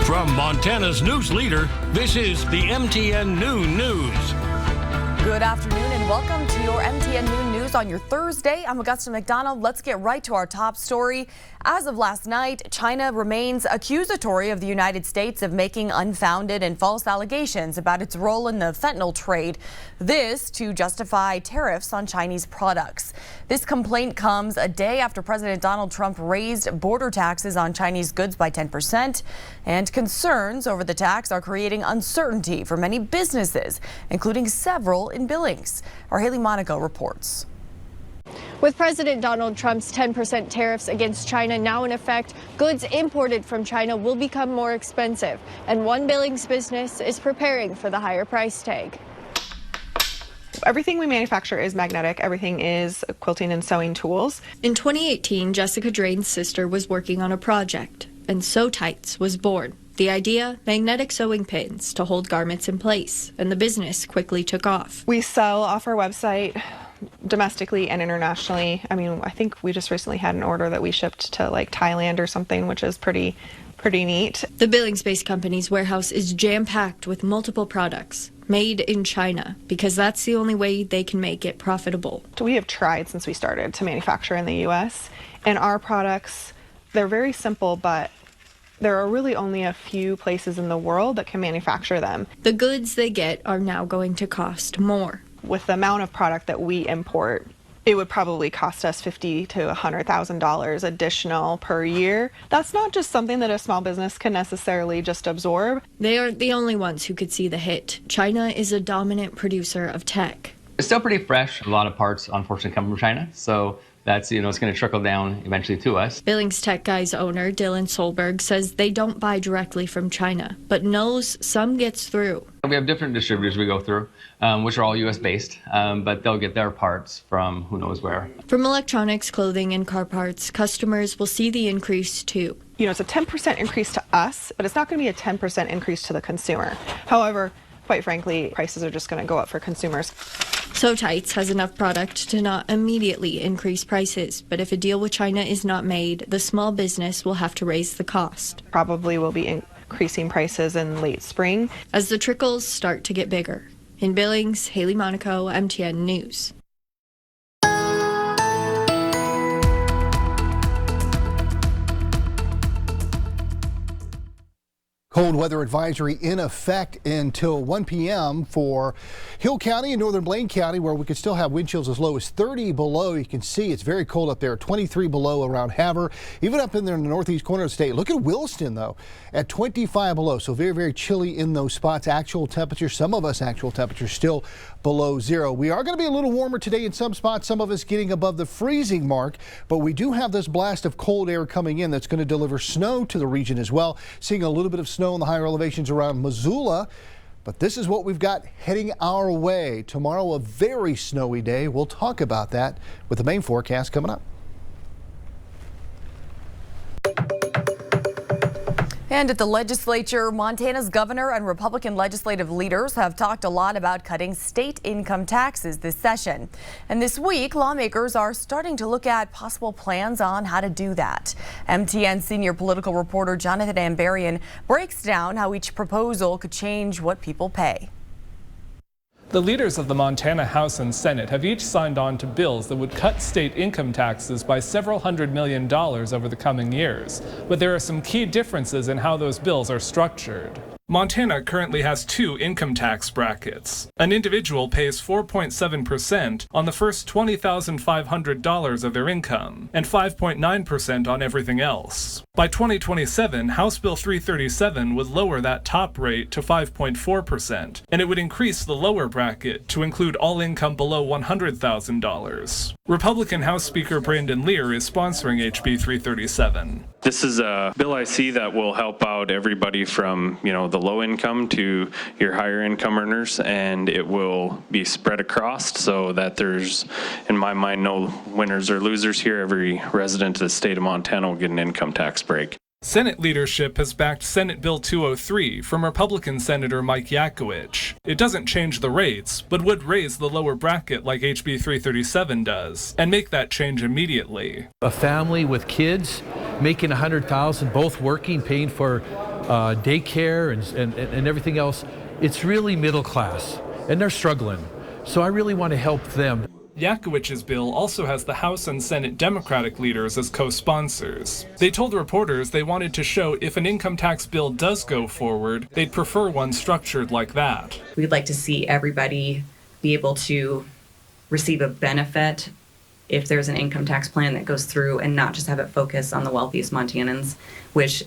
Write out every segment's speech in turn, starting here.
From Montana's news leader, this is the MTN Noon News. Good afternoon and welcome to your MTN Noon News on your Thursday. I'm Augusta McDonnell. Let's get right to our top story. As of last night, China remains accusatory of the United States of making unfounded and false allegations about its role in the fentanyl trade. This to justify tariffs on Chinese products. This complaint comes a day after President Donald Trump raised border taxes on Chinese goods by 10%. And concerns over the tax are creating uncertainty for many businesses, including several in Billings. Our Haley Monaco reports. With President Donald Trump's 10% tariffs against China now in effect, goods imported from China will become more expensive, and one Billings business is preparing for the higher price tag. Everything we manufacture is magnetic. Everything is quilting and sewing tools. In 2018, Jessica Drain's sister was working on a project, and Sew Tights was born. The idea, magnetic sewing pins to hold garments in place, and the business quickly took off. We sell off our website domestically and internationally. I mean, I think we just recently had an order that we shipped to like Thailand or something, which is pretty neat. The Billings-based company's warehouse is jam-packed with multiple products made in China because that's the only way they can make it profitable. We have tried since we started to manufacture in the U.S. and our products, they're very simple, but there are really only a few places in the world that can manufacture them. The goods they get are now going to cost more. With the amount of product that we import, it would probably cost us $50,000 to $100,000 additional per year. That's not just something that a small business can necessarily just absorb. They aren't the only ones who could see the hit. China is a dominant producer of tech. It's still pretty fresh. A lot of parts, unfortunately, come from China. So that's, it's going to trickle down eventually to us. Billings Tech Guys owner Dylan Solberg says they don't buy directly from China, but knows some gets through. We have different distributors we go through, which are all U.S. based, but they'll get their parts from who knows where. From electronics, clothing, and car parts, customers will see the increase too. It's a 10% increase to us, but it's not going to be a 10% increase to the consumer. However, quite frankly, prices are just going to go up for consumers. Sew Tights has enough product to not immediately increase prices, but if a deal with China is not made, the small business will have to raise the cost. Probably will be increasing prices in late spring as the trickles start to get bigger. In Billings, Haley Monaco, MTN News. Cold weather advisory in effect until 1 p.m. for Hill County and northern Blaine County, where we could still have wind chills as low as 30 below. You can see it's very cold up there, 23 below around Havre, even up in there in the northeast corner of the state. Look at Williston, though, at 25 below. So very, very chilly in those spots. Actual temperatures, some of us actual temperatures still below zero. We are going to be a little warmer today in some spots, some of us getting above the freezing mark, but we do have this blast of cold air coming in that's going to deliver snow to the region as well. Seeing a little bit of snow in the higher elevations around Missoula, but this is what we've got heading our way. Tomorrow, a very snowy day. We'll talk about that with the main forecast coming up. And at the legislature, Montana's governor and Republican legislative leaders have talked a lot about cutting state income taxes this session. And this week, lawmakers are starting to look at possible plans on how to do that. MTN senior political reporter Jonathan Ambarian breaks down how each proposal could change what people pay. The leaders of the Montana House and Senate have each signed on to bills that would cut state income taxes by several $100 million over the coming years. But there are some key differences in how those bills are structured. Montana currently has two income tax brackets. An individual pays 4.7% on the first $20,500 of their income and 5.9% on everything else. By 2027, House Bill 337 would lower that top rate to 5.4%, and it would increase the lower bracket to include all income below $100,000. Republican House Speaker Brandon Lear is sponsoring HB 337. This is a bill I see that will help out everybody from, the low income to your higher income earners, and it will be spread across so that there's, in my mind, no winners or losers here. Every resident of the state of Montana will get an income tax break. Senate leadership has backed Senate Bill 203 from Republican Senator Mike Yakowicz. It doesn't change the rates, but would raise the lower bracket like HB 337 does, and make that change immediately. A family with kids making $100,000, both working, paying for daycare and everything else. It's really middle class, and they're struggling. So I really want to help them. Yakowicz's bill also has the House and Senate Democratic leaders as co-sponsors. They told reporters they wanted to show if an income tax bill does go forward, they'd prefer one structured like that. We'd like to see everybody be able to receive a benefit if there's an income tax plan that goes through, and not just have it focus on the wealthiest Montanans, which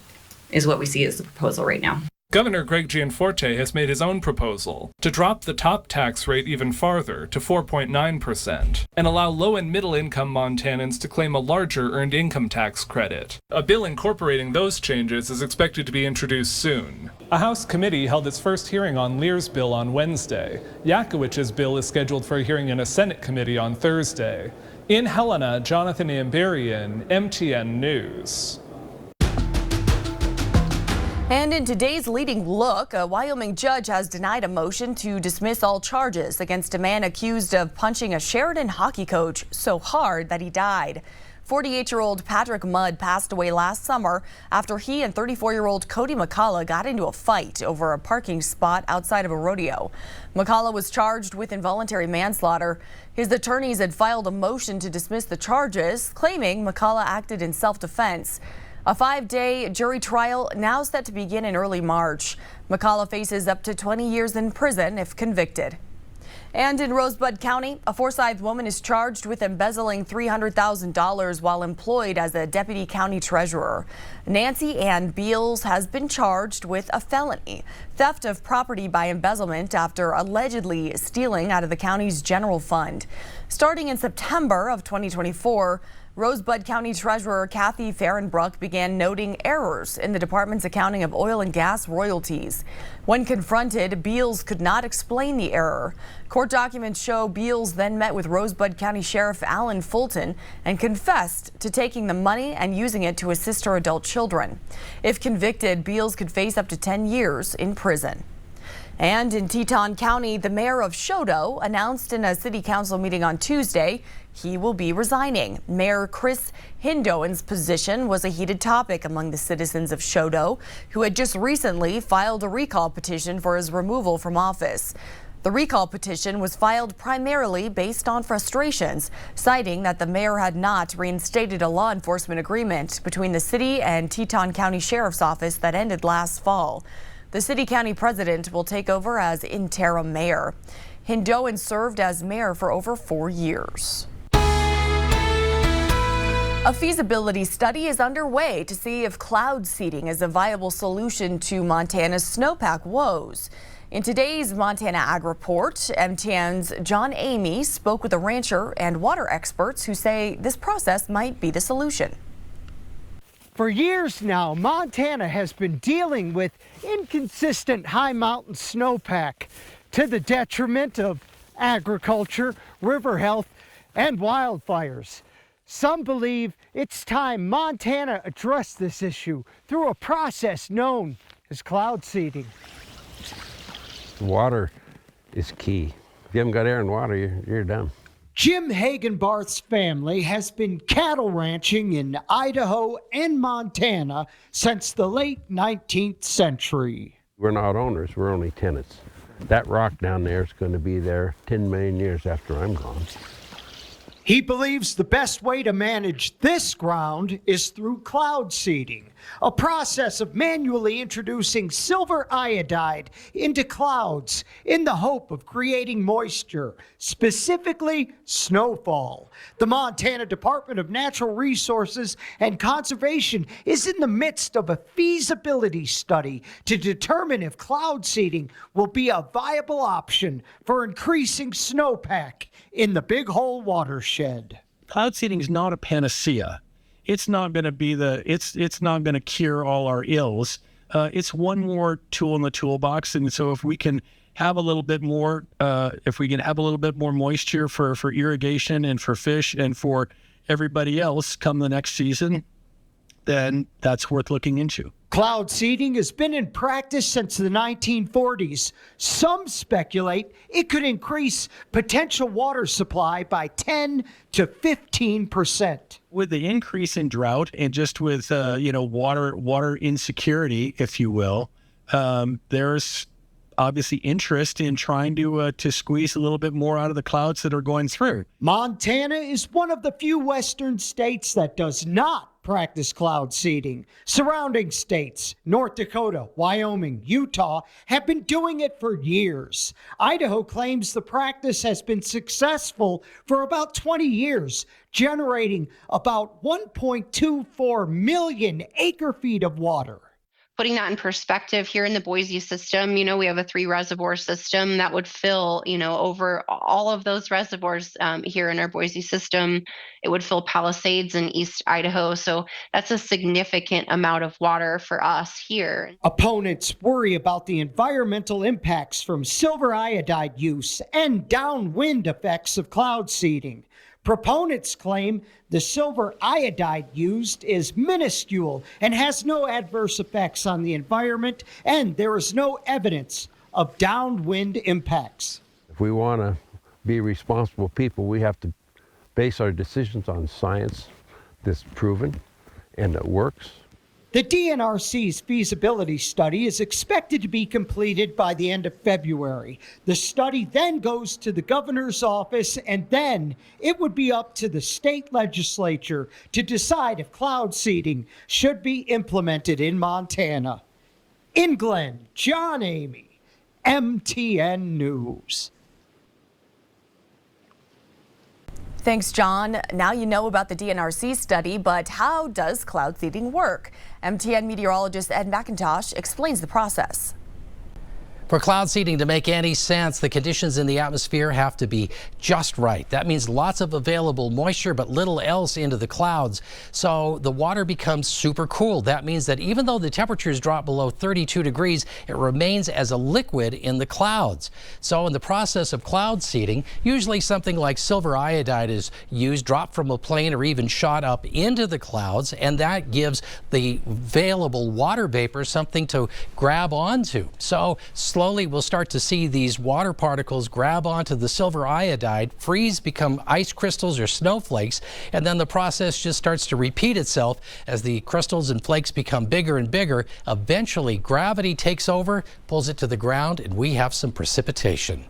is what we see as the proposal right now. Governor Greg Gianforte has made his own proposal to drop the top tax rate even farther to 4.9% and allow low and middle income Montanans to claim a larger earned income tax credit. A bill incorporating those changes is expected to be introduced soon. A House committee held its first hearing on Lear's bill on Wednesday. Yakowicz's bill is scheduled for a hearing in a Senate committee on Thursday. In Helena, Jonathan Amberian, MTN News. And in today's leading look, a Wyoming judge has denied a motion to dismiss all charges against a man accused of punching a Sheridan hockey coach so hard that he died. 48-year-old Patrick Mudd passed away last summer after he and 34-year-old Cody McCullough got into a fight over a parking spot outside of a rodeo. McCullough was charged with involuntary manslaughter. His attorneys had filed a motion to dismiss the charges, claiming McCullough acted in self-defense. A 5-day jury trial now set to begin in early March. McCullough faces up to 20 years in prison if convicted. And in Rosebud County, a Forsyth woman is charged with embezzling $300,000 while employed as a deputy county treasurer. Nancy Ann Beals has been charged with a felony, theft of property by embezzlement, after allegedly stealing out of the county's general fund. Starting in September of 2024, Rosebud County Treasurer Kathy Fahrenbruck began noting errors in the department's accounting of oil and gas royalties. When confronted, Beals could not explain the error. Court documents show Beals then met with Rosebud County Sheriff Alan Fulton and confessed to taking the money and using it to assist her adult children. If convicted, Beals could face up to 10 years in prison. And in Teton County, the mayor of Choteau announced in a city council meeting on Tuesday he will be resigning. Mayor Chris Hindoan's position was a heated topic among the citizens of Choteau, who had just recently filed a recall petition for his removal from office. The recall petition was filed primarily based on frustrations, citing that the mayor had not reinstated a law enforcement agreement between the city and Teton County Sheriff's Office that ended last fall. The city-county president will take over as interim mayor. Hindoan served as mayor for over 4 years. A feasibility study is underway to see if cloud seeding is a viable solution to Montana's snowpack woes. In today's Montana Ag Report, MTN's John Amy spoke with a rancher and water experts who say this process might be the solution. For years now, Montana has been dealing with inconsistent high mountain snowpack to the detriment of agriculture, river health, and wildfires. Some believe it's time Montana address this issue through a process known as cloud seeding. Water is key. If you haven't got air and water, you're done. Jim Hagenbarth's family has been cattle ranching in Idaho and Montana since the late 19th century. We're not owners, we're only tenants. That rock down there is going to be there 10 million years after I'm gone. He believes the best way to manage this ground is through cloud seeding, a process of manually introducing silver iodide into clouds in the hope of creating moisture, specifically snowfall. The Montana Department of Natural Resources and Conservation is in the midst of a feasibility study to determine if cloud seeding will be a viable option for increasing snowpack in the Big Hole watershed. Cloud seeding is not a panacea. It's not going to be it's not going to cure all our ills. It's one more tool in the toolbox. And so if we can have a little bit more, moisture for irrigation and for fish and for everybody else come the next season, then that's worth looking into. Cloud seeding has been in practice since the 1940s. Some speculate it could increase potential water supply by 10 to 15%. With the increase in drought and just with water insecurity, if you will, there's obviously interest in trying to squeeze a little bit more out of the clouds that are going through. Montana is one of the few western states that does not practice cloud seeding. Surrounding states, North Dakota, Wyoming, Utah, have been doing it for years. Idaho claims the practice has been successful for about 20 years, generating about 1.24 million acre-feet of water. Putting that in perspective, here in the Boise system, we have a 3-reservoir system that would fill, over all of those reservoirs here in our Boise system. It would fill Palisades in East Idaho. So that's a significant amount of water for us here. Opponents worry about the environmental impacts from silver iodide use and downwind effects of cloud seeding. Proponents claim the silver iodide used is minuscule and has no adverse effects on the environment, and there is no evidence of downwind impacts. If we want to be responsible people, we have to base our decisions on science that's proven and that works. The DNRC's feasibility study is expected to be completed by the end of February. The study then goes to the governor's office, and then it would be up to the state legislature to decide if cloud seeding should be implemented in Montana. In Glen, John Amey, MTN News. Thanks, John. Now you know about the DNRC study, but how does cloud seeding work? MTN meteorologist Ed McIntosh explains the process. For cloud seeding to make any sense, the conditions in the atmosphere have to be just right. That means lots of available moisture, but little else into the clouds. So the water becomes super cool. That means that even though the temperatures drop below 32 degrees, it remains as a liquid in the clouds. So in the process of cloud seeding, usually something like silver iodide is used, dropped from a plane or even shot up into the clouds, and that gives the available water vapor something to grab onto. So slowly we'll start to see these water particles grab onto the silver iodide, freeze, become ice crystals or snowflakes, and then the process just starts to repeat itself as the crystals and flakes become bigger and bigger. Eventually gravity takes over, pulls it to the ground, and we have some precipitation.